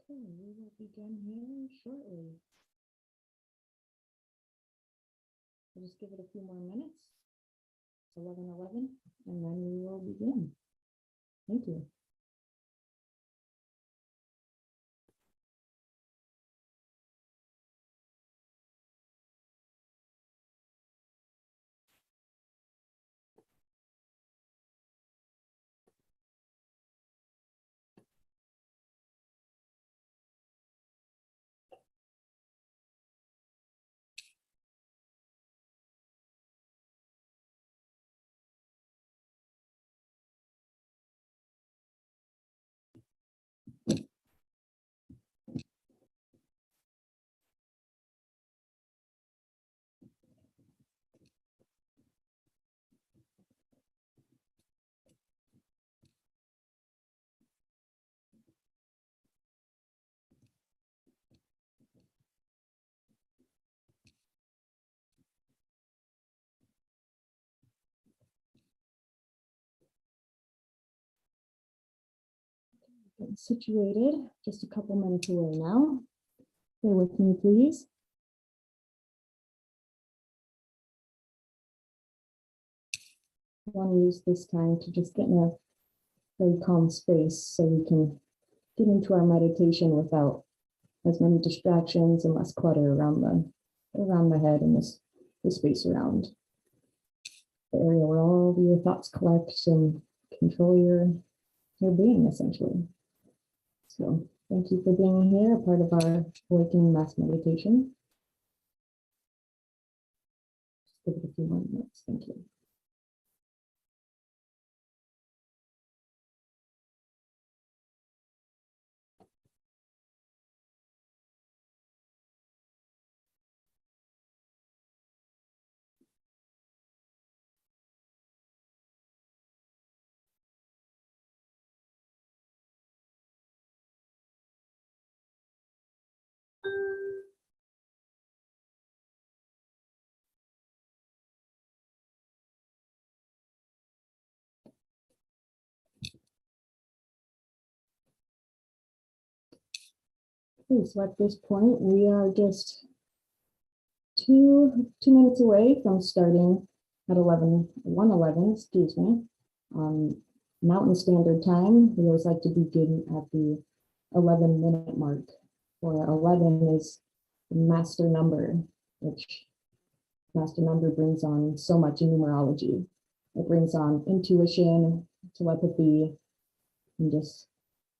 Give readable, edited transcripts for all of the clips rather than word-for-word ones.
Okay, we will begin here shortly. We'll just give it a few more minutes. 11:11, and then we will begin. Thank you. Getting situated, just a couple minutes away now. Stay with me, please. I want to use this time to just get in a very calm space so we can get into our meditation without as many distractions and less clutter around the head and the space around the area where all of your thoughts collect and control your being, essentially. So thank you for being here, a part of our Awakening Mass Meditation. Just give it a few more minutes. Thank you. Okay, so at this point, we are just two minutes away from starting at 1:11, excuse me, Mountain Standard Time. We always like to begin at the 11-minute mark, where 11 is the master number, which master number brings on so much in numerology. It brings on intuition, telepathy, and just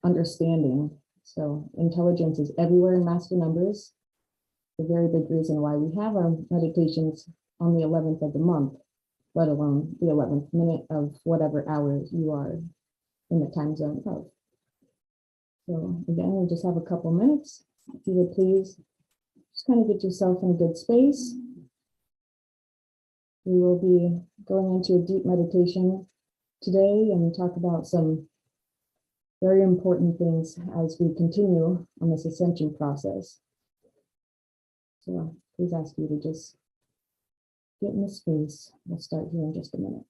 understanding. So intelligence is everywhere in master numbers. A very big reason why we have our meditations on the 11th of the month, let alone the 11th minute of whatever hour you are in the time zone of. So again, we just have a couple minutes. If you would please just kind of get yourself in a good space. We will be going into a deep meditation today and talk about some very important things as we continue on this ascension process. So please ask you to just get in the space. We'll start here in just a minute.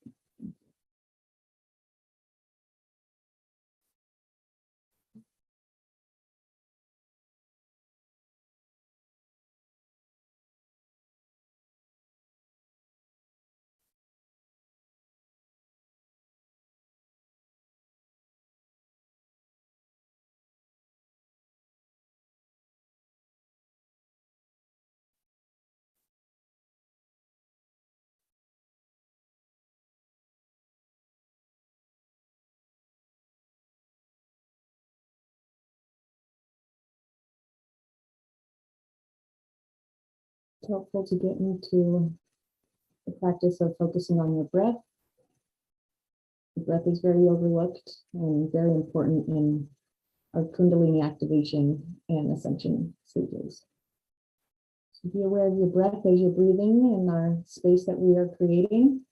It's helpful to get into the practice of focusing on your breath. The breath is very overlooked and very important in our Kundalini activation and ascension stages. So be aware of your breath as you're breathing in our space that we are creating.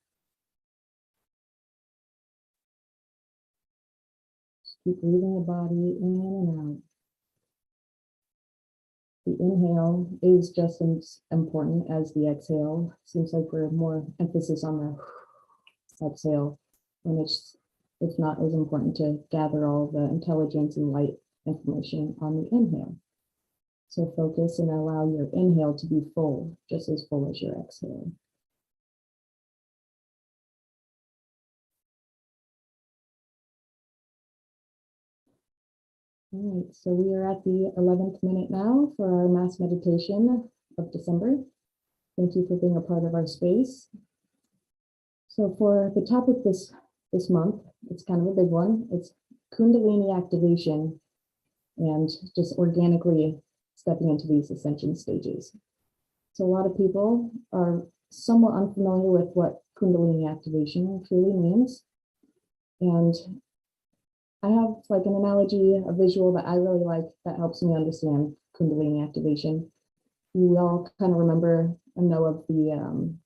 Just keep breathing the body in and out. The inhale is just as important as the exhale. Seems like we're more emphasis on the exhale when it's not as important to gather all the intelligence and light information on the inhale. So focus and allow your inhale to be full, just as full as your exhale. All right, so we are at the 11th minute now for our mass meditation of December. Thank you for being a part of our space. So for the topic this month, it's kind of a big one. It's Kundalini activation and just organically stepping into these ascension stages. So a lot of people are somewhat unfamiliar with what Kundalini activation truly means. And I have like an analogy, a visual that I really like that helps me understand Kundalini activation. You all kind of remember and know of the,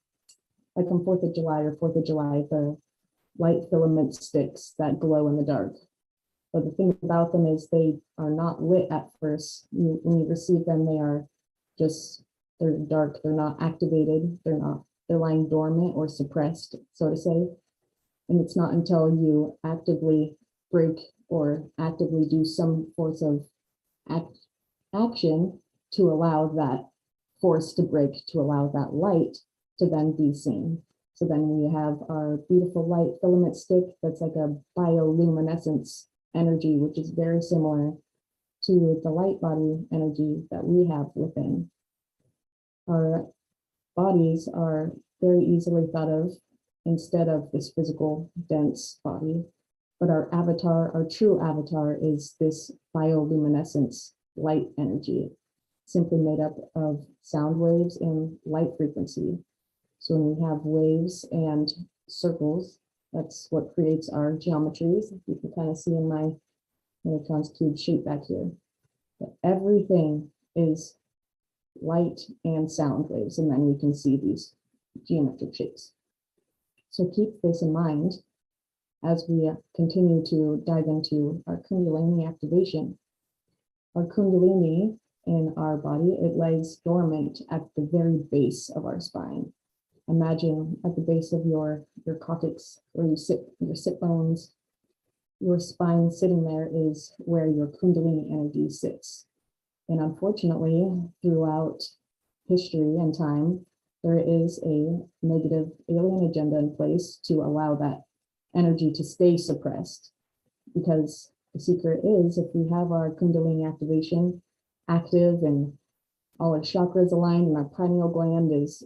like on 4th of July or 4th of July, the light filament sticks that glow in the dark. But the thing about them is they are not lit at first. When you receive them, they're dark, they're not activated, they're lying dormant or suppressed, so to say. And it's not until you actively break or actively do some force of action to allow that force to break, to allow that light to then be seen. So then we have our beautiful light filament stick that's like a bioluminescence energy, which is very similar to the light body energy that we have within. Our bodies are very easily thought of instead of this physical, dense body. But our avatar, our true avatar, is this bioluminescence light energy, simply made up of sound waves and light frequency. So when we have waves and circles, that's what creates our geometries. You can kind of see in my electrons cube shape back here. But everything is light and sound waves, and then we can see these geometric shapes. So keep this in mind as we continue to dive into our Kundalini activation. Our Kundalini in our body, it lays dormant at the very base of our spine. Imagine at the base of your coccyx, where you sit, your sit bones, your spine sitting there is where your Kundalini energy sits. And unfortunately, throughout history and time, there is a negative alien agenda in place to allow that energy to stay suppressed. Because the secret is, if we have our Kundalini activation active and all our chakras aligned and our pineal gland is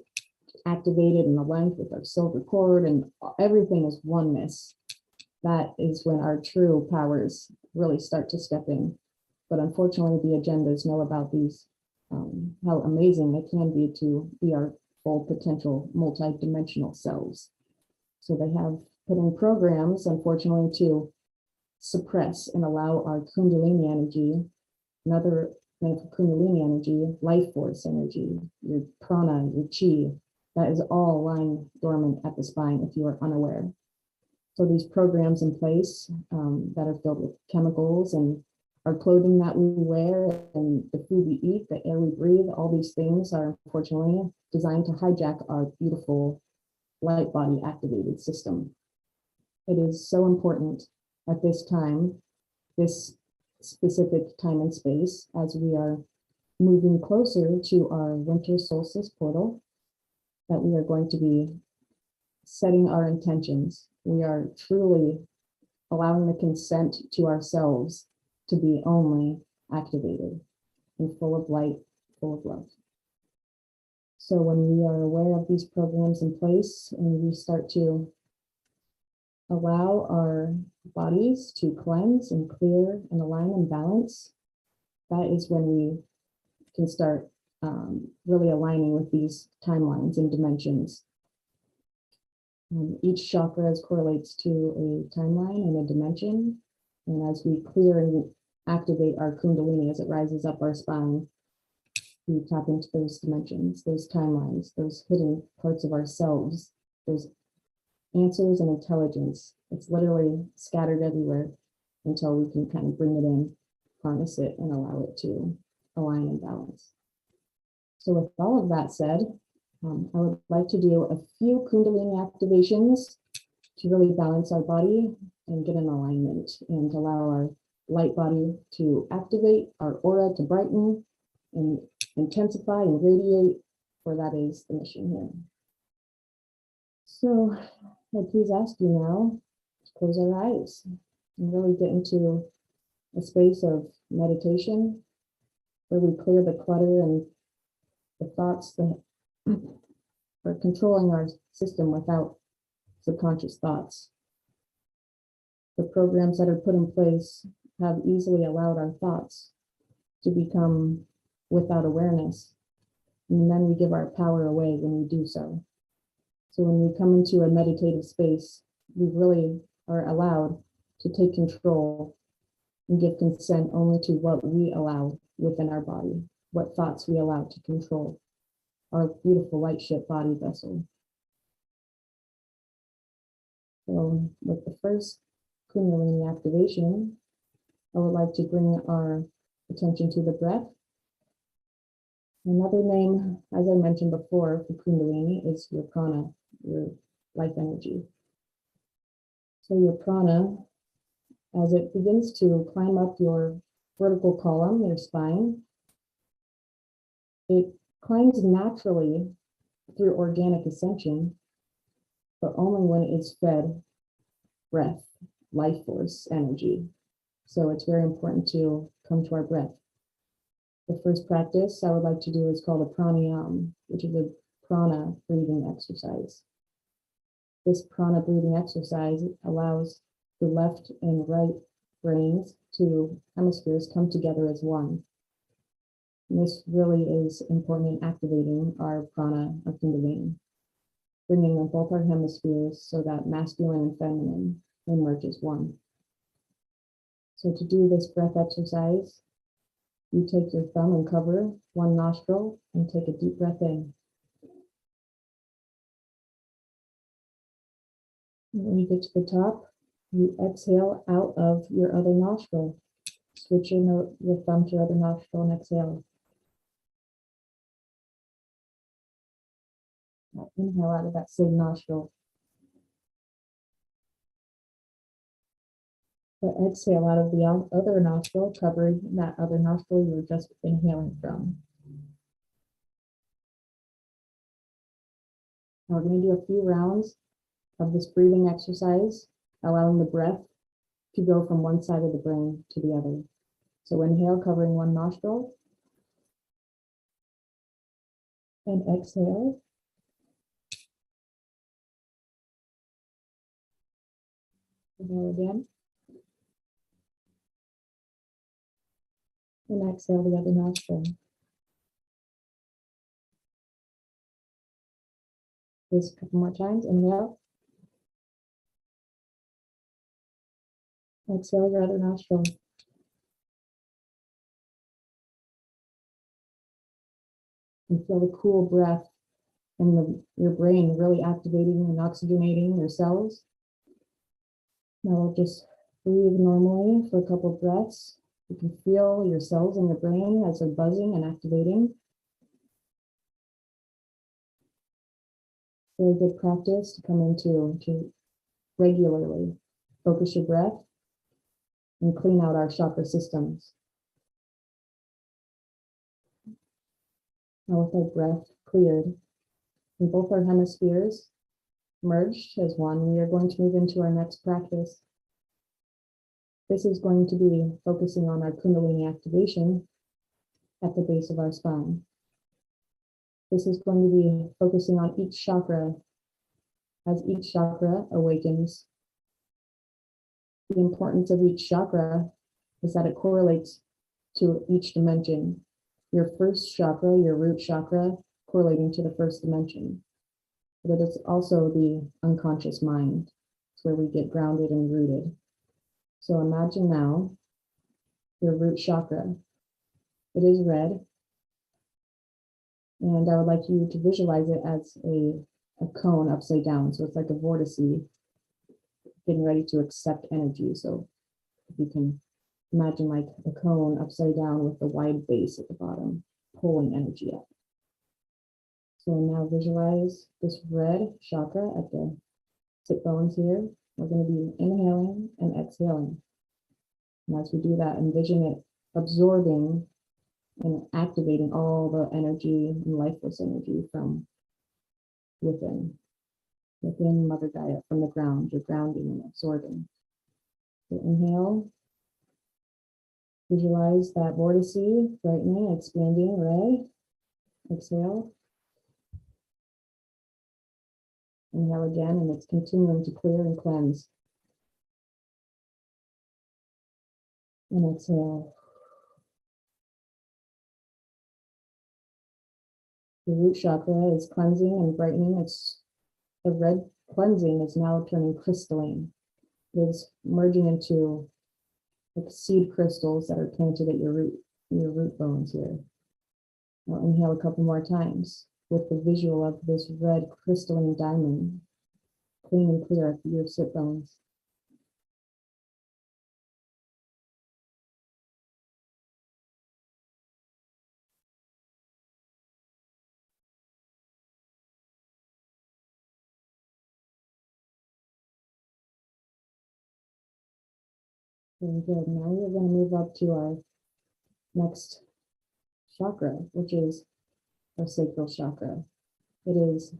activated and aligned with our silver cord and everything is oneness, that is when our true powers really start to step in. But unfortunately, the agendas know about these, how amazing they can be to be our full potential multi-dimensional selves. So they have put in programs, unfortunately, to suppress and allow our Kundalini energy, another name for Kundalini energy, life force energy, your prana, your chi, that is all lying dormant at the spine if you are unaware. So these programs in place that are filled with chemicals and our clothing that we wear and the food we eat, the air we breathe, all these things are unfortunately designed to hijack our beautiful light body activated system. It is so important at this time, this specific time and space, as we are moving closer to our winter solstice portal, that we are going to be setting our intentions. We are truly allowing the consent to ourselves to be only activated and full of light, full of love. So when we are aware of these programs in place and we start to allow our bodies to cleanse and clear and align and balance, that is when we can start really aligning with these timelines and dimensions. Each chakra correlates to a timeline and a dimension. And as we clear and activate our Kundalini as it rises up our spine, we tap into those dimensions, those timelines, those hidden parts of ourselves, those answers and intelligence. It's literally scattered everywhere until we can kind of bring it in, harness it, and allow it to align and balance. So with all of that said, I would like to do a few Kundalini activations to really balance our body and get in alignment and allow our light body to activate, our aura to brighten and intensify and radiate, for that is the mission here. So I please ask you now to close our eyes and really get into a space of meditation where we clear the clutter and the thoughts that are controlling our system without subconscious thoughts. The programs that are put in place have easily allowed our thoughts to become without awareness. And then we give our power away when we do so. So when we come into a meditative space, we really are allowed to take control and give consent only to what we allow within our body, what thoughts we allow to control our beautiful light ship body vessel. So with the first Kundalini activation, I would like to bring our attention to the breath. Another name, as I mentioned before, for Kundalini is your prana, your life energy. So your prana, as it begins to climb up your vertical column, your spine, it climbs naturally through organic ascension, but only when it's fed breath, life force, energy. So it's very important to come to our breath. The first practice I would like to do is called a pranayama, which is a prana breathing exercise. This prana breathing exercise allows the left and right brains to hemispheres come together as one. And this really is important in activating our prana of Kundalini, bringing in both our hemispheres so that masculine and feminine emerge as one. So to do this breath exercise, you take your thumb and cover one nostril and take a deep breath in. And when you get to the top, you exhale out of your other nostril. Switch your thumb to your other nostril and exhale. Now inhale out of that same nostril. But exhale out of the other nostril, covering that other nostril you were just inhaling from. Now we're going to do a few rounds of this breathing exercise, allowing the breath to go from one side of the brain to the other. So inhale, covering one nostril, and exhale. Inhale again. And exhale the other nostril. Just a couple more times. Inhale. Exhale your other nostril. And feel the cool breath and your brain really activating and oxygenating your cells. Now we'll just breathe normally for a couple of breaths. You can feel your cells in your brain as they're buzzing and activating. Very good practice to come into to regularly focus your breath and clean out our chakra systems. Now with our breath cleared and both our hemispheres merged as one, we are going to move into our next practice. This is going to be focusing on our Kundalini activation at the base of our spine. This is going to be focusing on each chakra. As each chakra awakens, the importance of each chakra is that it correlates to each dimension. Your first chakra, your root chakra, correlating to the first dimension. But it is also the unconscious mind. It's where we get grounded and rooted. So imagine now your root chakra. It is red. And I would like you to visualize it as a cone upside down. So it's like a vortice getting ready to accept energy. So if you can imagine like a cone upside down with a wide base at the bottom, pulling energy up. So now visualize this red chakra at the sit bones here. We're going to be inhaling and exhaling. And as we do that, envision it absorbing and activating all the energy and lifeless energy from within Mother Gaia, from the ground. You're grounding and absorbing. So inhale, visualize that vortice brightening, expanding, ray. Exhale. Inhale again, and it's continuing to clear and cleanse. And exhale. The root chakra is cleansing and brightening. The red cleansing is now turning crystalline. It is merging into like seed crystals that are planted at your root bones here. Now inhale a couple more times with the visual of this red crystalline diamond, clean and clear at your sit bones. Very good. Now we're going to move up to our next chakra, which is our sacral chakra. It is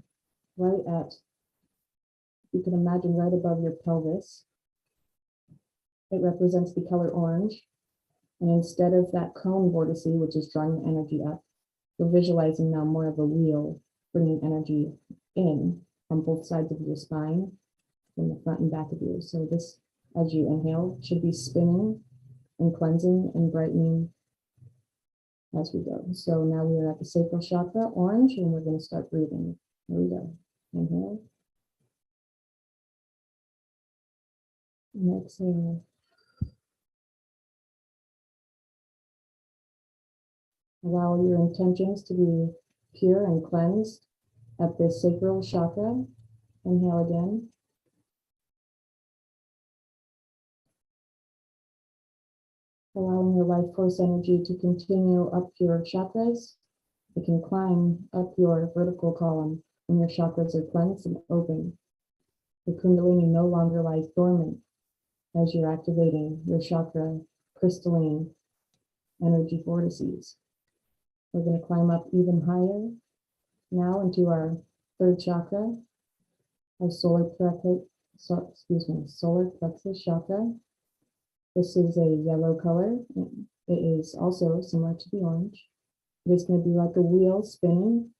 right at, you can imagine, right above your pelvis. It represents the color orange. And instead of that cone vortice, which is drawing the energy up, we're visualizing now more of a wheel, bringing energy in on both sides of your spine, from the front and back of you. So this, as you inhale, should be spinning and cleansing and brightening as we go. So now we are at the sacral chakra, orange, and we're going to start breathing. Here we go. Inhale. And exhale. Allow your intentions to be pure and cleansed at the sacral chakra. Inhale again. Allowing your life force energy to continue up your chakras. It can climb up your vertical column when your chakras are cleansed and open. The Kundalini no longer lies dormant as you're activating your chakra crystalline energy vortices. We're going to climb up even higher now into our third chakra, our solar plexus chakra. This is a yellow color. It is also similar to the orange. It is going to be like a wheel spinning,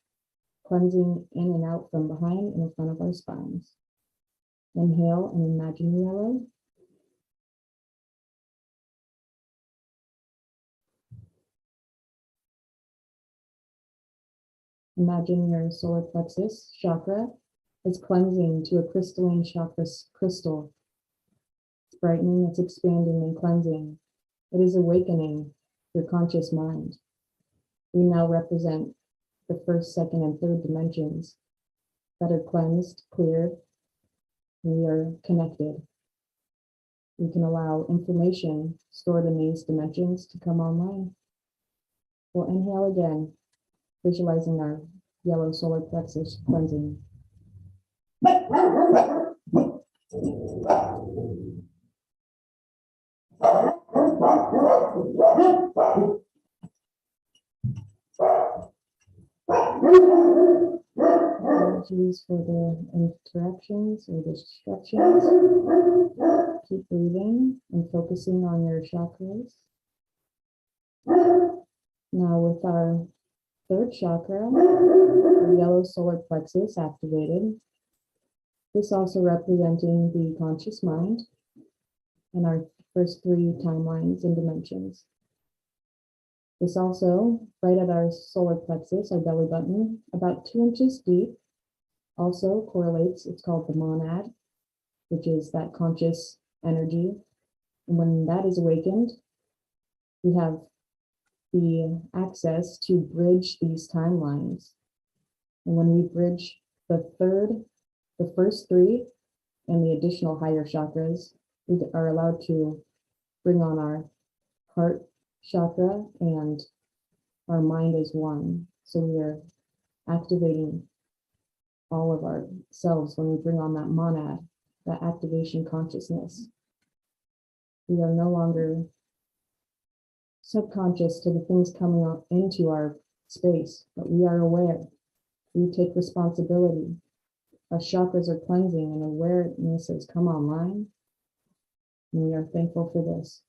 cleansing in and out from behind and in front of our spines. Inhale and imagine yellow. Imagine your solar plexus chakra is cleansing to a crystalline chakra crystal. It's brightening, it's expanding and cleansing. It is awakening your conscious mind. We now represent the first, second, and third dimensions that are cleansed, cleared. We are connected. We can allow information stored in these dimensions to come online. We'll inhale again, visualizing our yellow solar plexus cleansing. Apologies for the interruptions or distractions. Keep breathing and focusing on your chakras. Now with our third chakra, the yellow solar plexus activated. This also representing the conscious mind and our first three timelines and dimensions. This also, right at our solar plexus, our belly button, about 2 inches deep, also correlates, it's called the monad, which is that conscious energy. And when that is awakened, we have the access to bridge these timelines. And when we bridge the first three, and the additional higher chakras, we are allowed to bring on our heart chakra and our mind as one. So we are activating all of our selves when we bring on that monad, that activation consciousness. We are no longer subconscious to the things coming up into our space, but we are aware. We take responsibility. Our chakras are cleansing and awareness has come online. And we are thankful for this.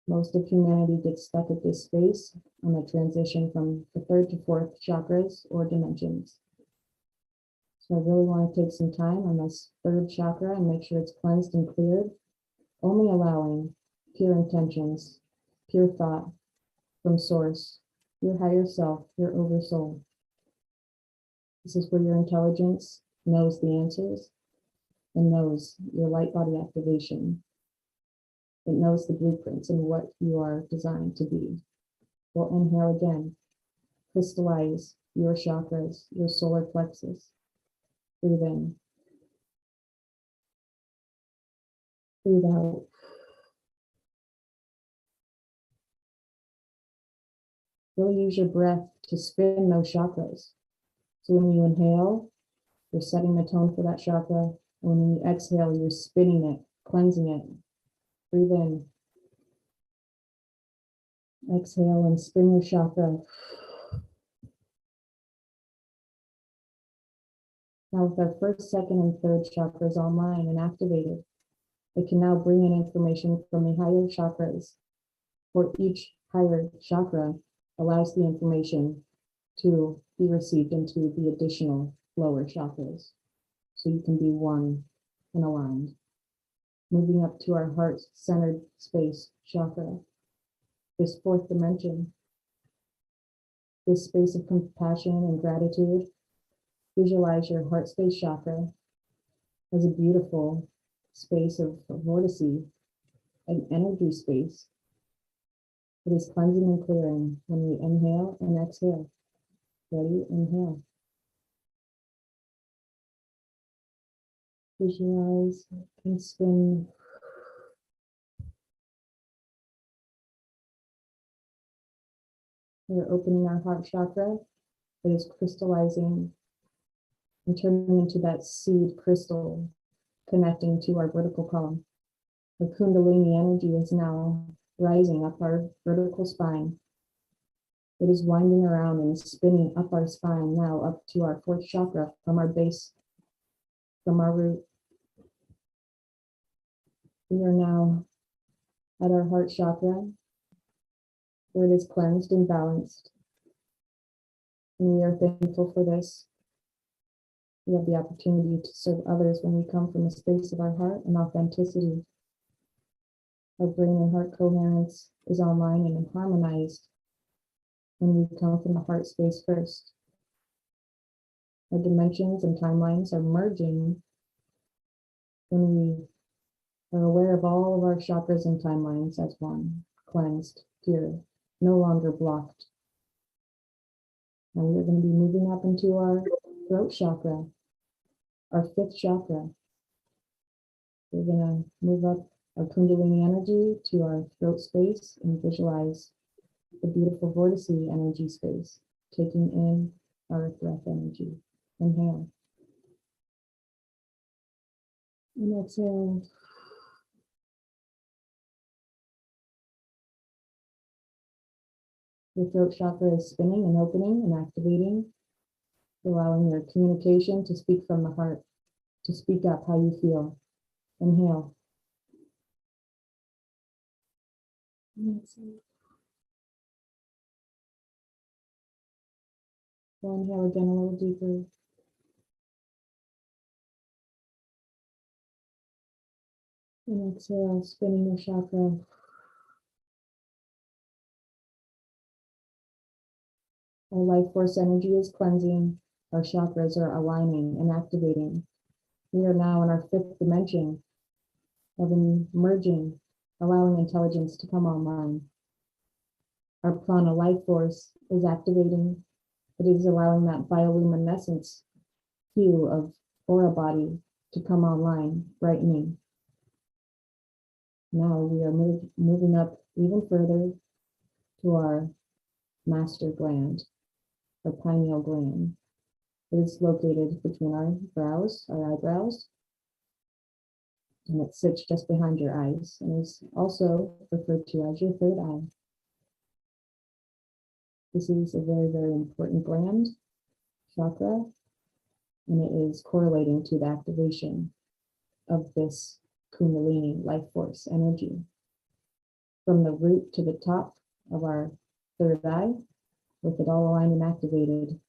Most of humanity gets stuck at this space on the transition from the third to fourth chakras or dimensions. So I really want to take some time on this third chakra and make sure it's cleansed and cleared, only allowing pure intentions, pure thought from source, your higher self, your oversoul. This is where your intelligence knows the answers and knows your light body activation. It knows the blueprints and what you are designed to be. We'll inhale again. Crystallize your chakras, your solar plexus. Breathe in. Breathe out. Really use your breath to spin those chakras. So when you inhale, you're setting the tone for that chakra. And when you exhale, you're spinning it, cleansing it. Breathe in. Exhale and spin your chakra. Now with our first, second, and third chakras online and activated, we can now bring in information from the higher chakras. For each higher chakra allows the information to be received into the additional lower chakras. So you can be one and aligned. Moving up to our heart-centered space chakra, this fourth dimension, this space of compassion and gratitude. Visualize your heart space chakra as a beautiful space of vortice, an energy space. It is cleansing and clearing when we inhale and exhale. Ready? Inhale. Visualize and spin. We're opening our heart chakra. It is crystallizing and turning into that seed crystal, connecting to our vertical column. The Kundalini energy is now rising up our vertical spine. It is winding around and spinning up our spine, now up to our fourth chakra, from our base, from our root. We are now at our heart chakra, where it is cleansed and balanced. And we are thankful for this. We have the opportunity to serve others when we come from a space of our heart and authenticity. Our brain and heart coherence is online and harmonized when we come from the heart space first. Our dimensions and timelines are merging when we are aware of all of our chakras and timelines as one, cleansed, pure, no longer blocked. And we're going to be moving up into our throat chakra, our fifth chakra. We're going to move up our Kundalini energy to our throat space and visualize the beautiful vortice energy space, taking in our breath energy. Inhale. And exhale. Your throat chakra is spinning and opening and activating, allowing your communication to speak from the heart, to speak up how you feel. Inhale. And exhale. Inhale again a little deeper. And exhale, spinning your chakra. Our life force energy is cleansing. Our chakras are aligning and activating. We are now in our fifth dimension of emerging, allowing intelligence to come online. Our prana life force is activating. It is allowing that bioluminescence hue of aura body to come online, brightening. Now we are moving up even further to our master gland, our pineal gland. It is located between our brows, our eyebrows, and it sits just behind your eyes and is also referred to as your third eye. This is a very, very important gland, chakra, and it is correlating to the activation of this Kundalini life force energy. From the root to the top of our third eye, with it all aligned and activated,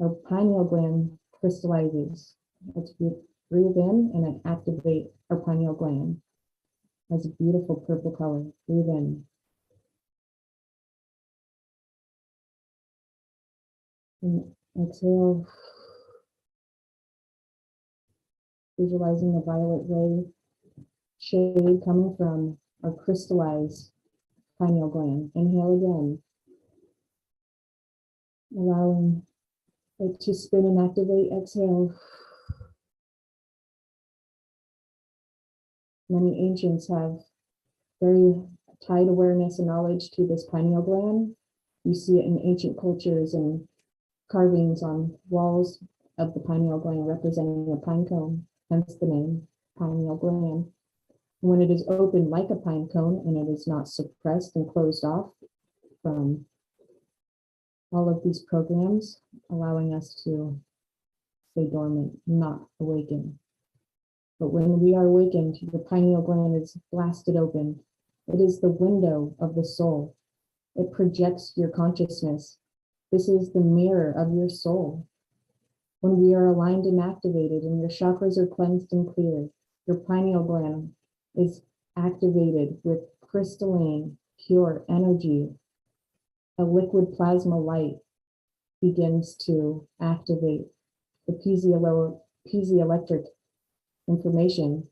our pineal gland crystallizes. Let's breathe in and then activate our pineal gland. Has a beautiful purple color. Breathe in. And exhale. Visualizing the violet ray shade coming from our crystallized pineal gland. Inhale again. Allowing it to spin and activate. Exhale. Many ancients have very tied awareness and knowledge to this pineal gland. You see it in ancient cultures and carvings on walls of the pineal gland representing a pine cone, hence the name pineal gland. When it is open like a pine cone and it is not suppressed and closed off from all of these programs, allowing us to stay dormant, not awaken. But when we are awakened, the pineal gland is blasted open. It is the window of the soul. It projects your consciousness. This is the mirror of your soul. When we are aligned and activated and your chakras are cleansed and clear, your pineal gland is activated with crystalline, pure energy. A liquid plasma light begins to activate. The piezoelectric information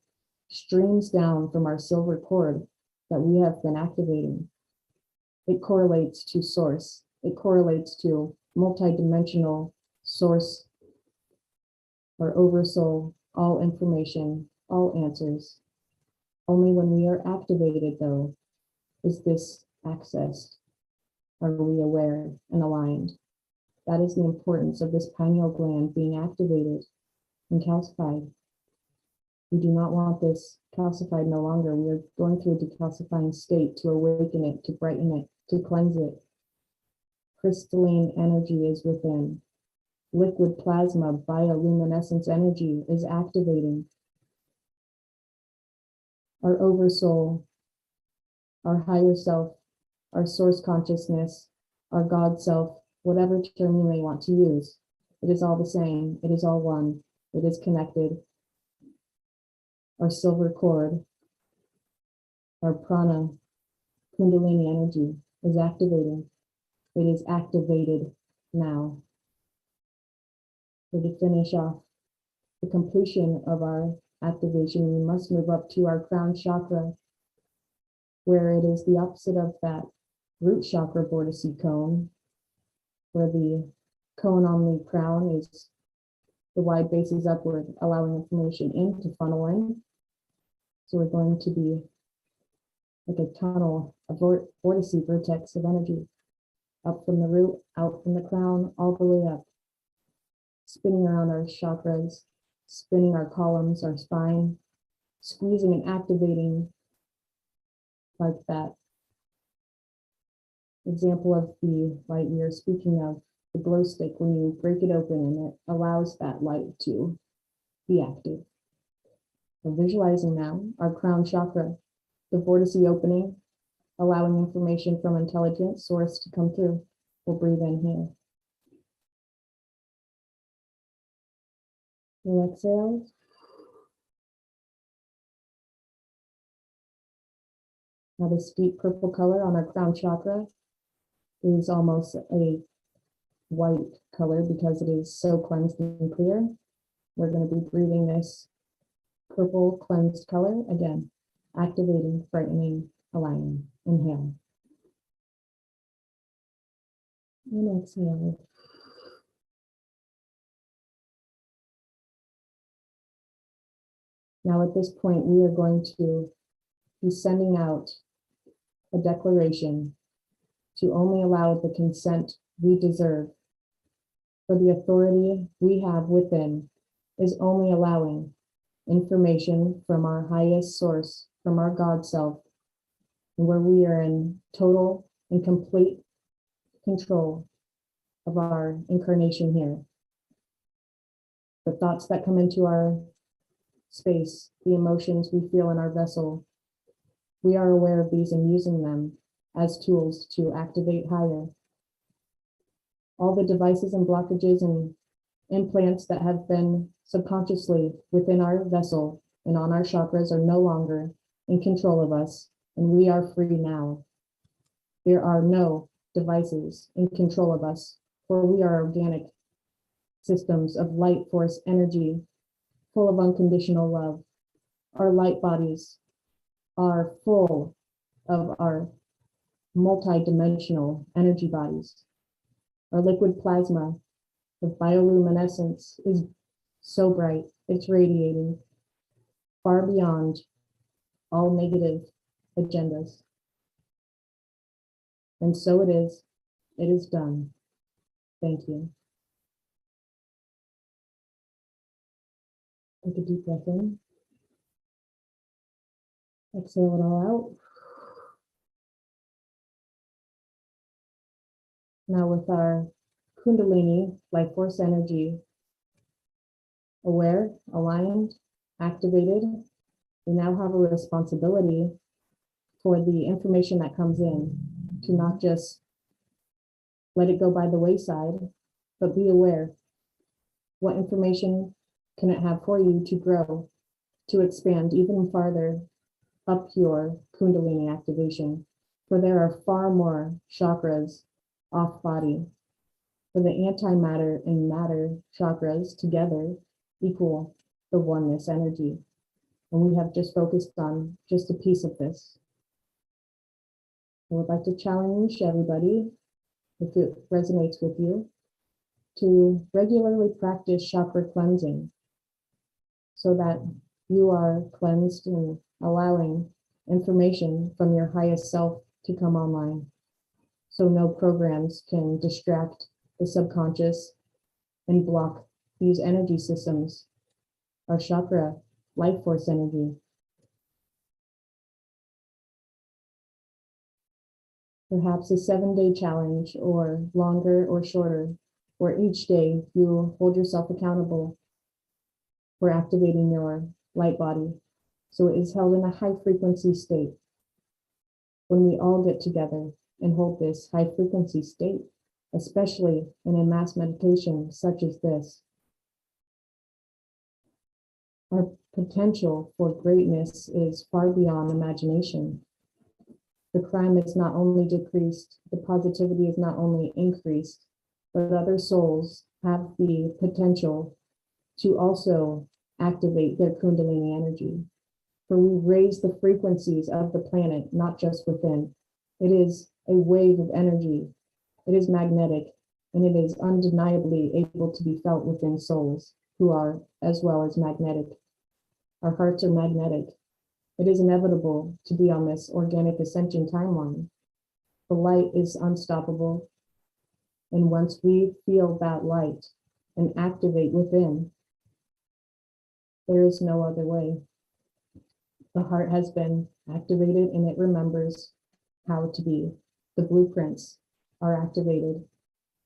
streams down from our silver cord that we have been activating. It correlates to source. It correlates to multidimensional source or oversoul, all information, all answers. Only when we are activated, though, is this accessed. Are we aware and aligned? That is the importance of this pineal gland being activated and calcified. We do not want this calcified no longer. We are going through a decalcifying state to awaken it, to brighten it, to cleanse it. Crystalline energy is within. Liquid plasma, bioluminescence energy is activating. Our oversoul, our higher self, our source consciousness, our God self, whatever term you may want to use, it is all the same. It is all one. It is connected. Our silver cord, our prana, Kundalini energy is activating. It is activated now. So to finish off the completion of our activation, we must move up to our crown chakra, where it is the opposite of that root chakra vortice cone, where the cone on the crown is the wide base is upward, allowing information in to funnel in. So we're going to be like a tunnel, a vortice vertex of energy, up from the root, out from the crown, all the way up, spinning around our chakras, spinning our columns, our spine, squeezing and activating like that example of the light we are speaking of, the glow stick, when you break it open and it allows that light to be active. So visualizing now our crown chakra, the vortice opening, allowing information from intelligent source to come through. We'll breathe in here. We'll exhale. Now this deep purple color on our crown chakra is almost a white color because it is so cleansed and clear. We're going to be breathing this purple cleansed color again, activating, brightening, aligning. Inhale. And exhale. Now at this point, we are going to be sending out a declaration to only allow the consent we deserve. For the authority we have within is only allowing information from our highest source, from our God self, and where we are in total and complete control of our incarnation here. The thoughts that come into our space, the emotions we feel in our vessel, we are aware of these and using them as tools to activate higher. All the devices and blockages and implants that have been subconsciously within our vessel and on our chakras are no longer in control of us, and we are free now. There are no devices in control of us, for we are organic systems of light force energy, full of unconditional love. Our light bodies are full of our multi-dimensional energy bodies. Our liquid plasma of bioluminescence is so bright, it's radiating far beyond all negative agendas. And so it is done. Thank you. Take a deep breath in. Exhale it all out. Now with our Kundalini, life force energy, aware, aligned, activated, we now have a responsibility for the information that comes in, to not just let it go by the wayside, but be aware. What information can it have for you to grow, to expand even farther up your Kundalini activation? For there are far more chakras off body. For the antimatter and matter chakras together equal the oneness energy. And we have just focused on just a piece of this. I would like to challenge everybody, if it resonates with you, to regularly practice chakra cleansing so that you are cleansed and allowing information from your highest self to come online. So no programs can distract the subconscious and block these energy systems, our chakra, life force energy. Perhaps a 7-day challenge, or longer or shorter, where each day you hold yourself accountable for activating your light body. So it is held in a high frequency state. When we all get together and hold this high frequency state, especially in a mass meditation such as this, our potential for greatness is far beyond imagination. The crime is not only decreased, the positivity is not only increased, but other souls have the potential to also activate their Kundalini energy. For we raise the frequencies of the planet, not just within. It is a wave of energy. It is magnetic, and it is undeniably able to be felt within souls who are as well as magnetic. Our hearts are magnetic. It is inevitable to be on this organic ascension timeline. The light is unstoppable. And once we feel that light and activate within, there is no other way. The heart has been activated and it remembers how to be. The blueprints are activated.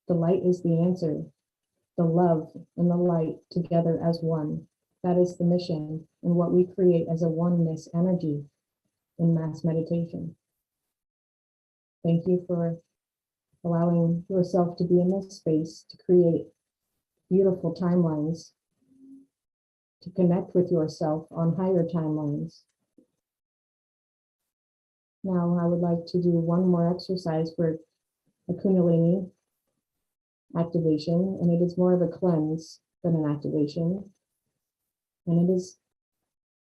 The light is the answer. The love and the light together as one. That is the mission and what we create as a oneness energy in mass meditation. Thank you for allowing yourself to be in this space to create beautiful timelines, to connect with yourself on higher timelines. Now I would like to do one more exercise for a Kundalini activation, and it is more of a cleanse than an activation. And it is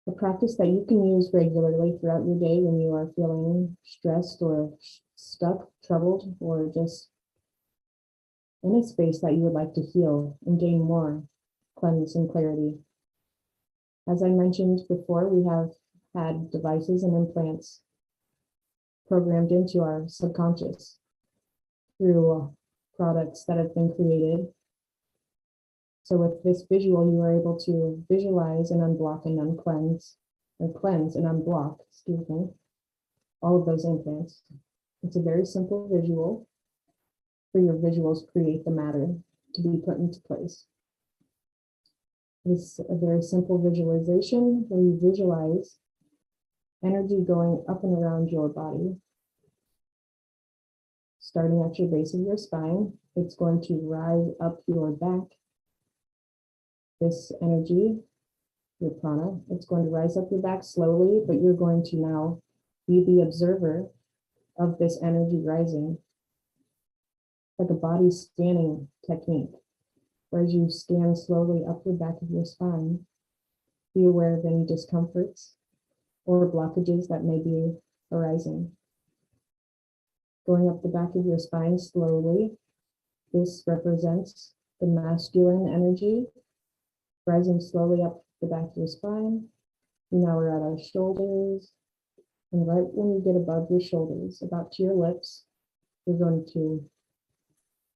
a practice that you can use regularly throughout your day when you are feeling stressed or stuck, troubled, or just in a space that you would like to heal and gain more cleanse and clarity. As I mentioned before, we have had devices and implants programmed into our subconscious through products that have been created. So with this visual, you are able to visualize and unblock and uncleanse, or cleanse and unblock, all of those implants. It's a very simple visual. for your visuals create the matter to be put into place. It's a very simple visualization where you visualize energy going up and around your body. Starting at your base of your spine, it's going to rise up your back. This energy, your prana, it's going to rise up your back slowly, but you're going to now be the observer of this energy rising, like a body scanning technique. Where as you scan slowly up the back of your spine, be aware of any discomforts or blockages that may be arising. Going up the back of your spine slowly, this represents the masculine energy, rising slowly up the back of your spine. Now we're at our shoulders, and right when you get above your shoulders, about to your lips, you're going to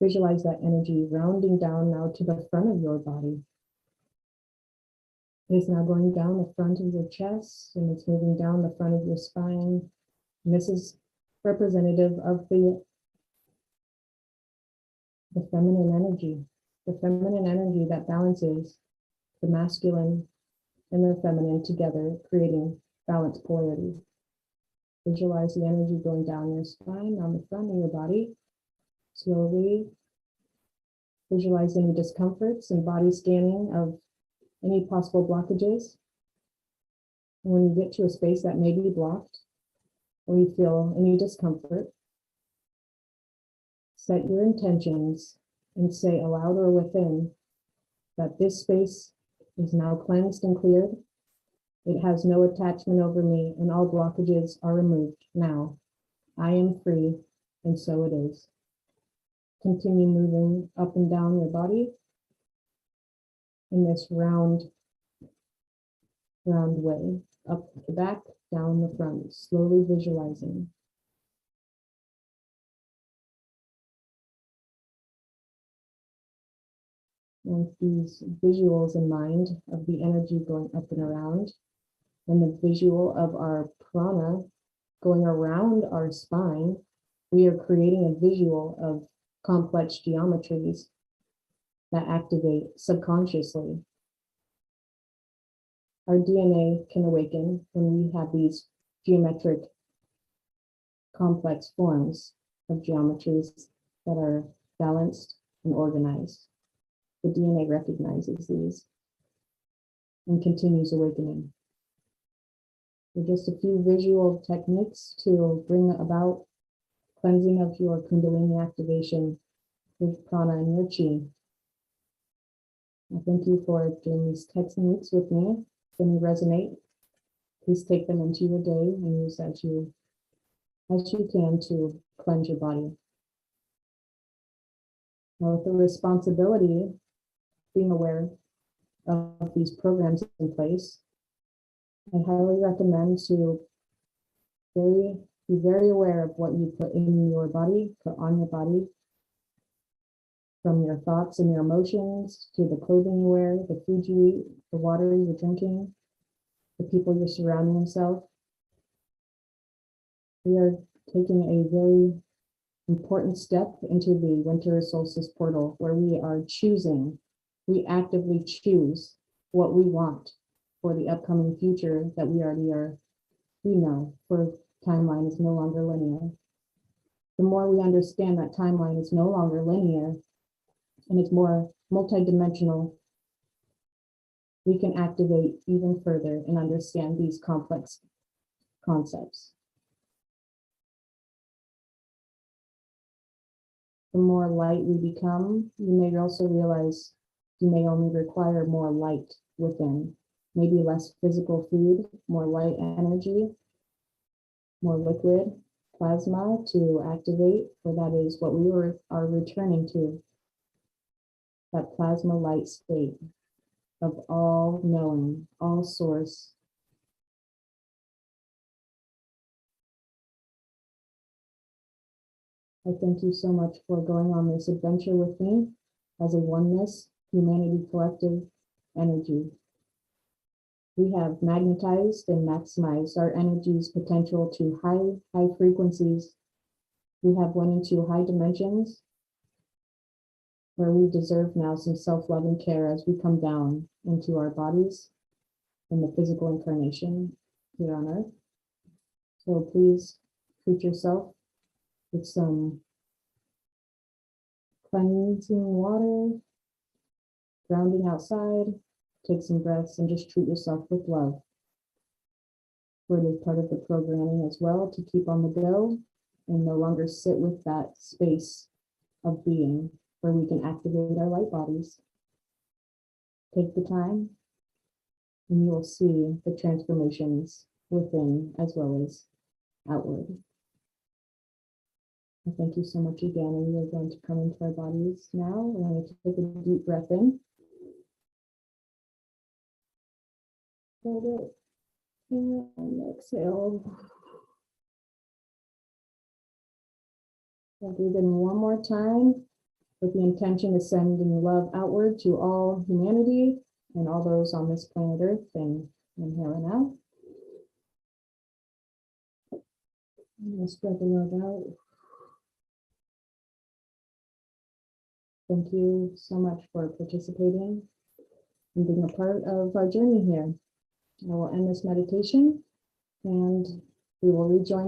visualize that energy rounding down now to the front of your body. It is now going down the front of your chest, and it's moving down the front of your spine. And this is representative of the feminine energy that balances the masculine and the feminine together, creating balanced polarity. Visualize the energy going down your spine, on the front of your body. Slowly visualize any discomforts and body scanning of any possible blockages. And when you get to a space that may be blocked, or you feel any discomfort, set your intentions and say aloud or within that this space is now cleansed and cleared. It has no attachment over me, and all blockages are removed now. I am free, and so it is. Continue moving up and down your body in this round way, up the back, down the front, slowly visualizing. With these visuals in mind of the energy going up and around, and the visual of our prana going around our spine, we are creating a visual of complex geometries that activate subconsciously. Our DNA can awaken when we have these geometric complex forms of geometries that are balanced and organized. The DNA recognizes these and continues awakening. So just a few visual techniques to bring about cleansing of your Kundalini activation with prana and your chi. I thank you for doing these techniques with me. If any resonate, please take them into your day and use as you can to cleanse your body. Now, with the responsibility, being aware of these programs in place, I highly recommend to be very aware of what you put in your body, put on your body, from your thoughts and your emotions to the clothing you wear, the food you eat, the water you're drinking, the people you're surrounding yourself. We are taking a very important step into the winter solstice portal where we are choosing, we actively choose what we want for the upcoming future that we already are, we know, for timeline is no longer linear. The more we understand that timeline is no longer linear and it's more multidimensional, we can activate even further and understand these complex concepts. The more light we become, you may also realize you may only require more light within, maybe less physical food, more light energy, more liquid plasma to activate, for that is what we are returning to, that plasma light state of all knowing, all source. I thank you so much for going on this adventure with me as a oneness, humanity collective energy. We have magnetized and maximized our energy's potential to high frequencies. We have went into high dimensions where we deserve now some self-love and care as we come down into our bodies in the physical incarnation here on earth. So please treat yourself with some cleansing water, grounding outside, take some breaths and just treat yourself with love. For it is part of the programming as well to keep on the go and no longer sit with that space of being where we can activate our light bodies. Take the time and you will see the transformations within as well as outward. I thank you so much again, and we are going to come into our bodies now. We're going to take a deep breath in. Hold it. And exhale. I'll breathe in one more time with the intention of sending love outward to all humanity and all those on this planet Earth, and here and now. I'm going to spread the love out. Thank you so much for participating and being a part of our journey here. I will end this meditation and we will rejoin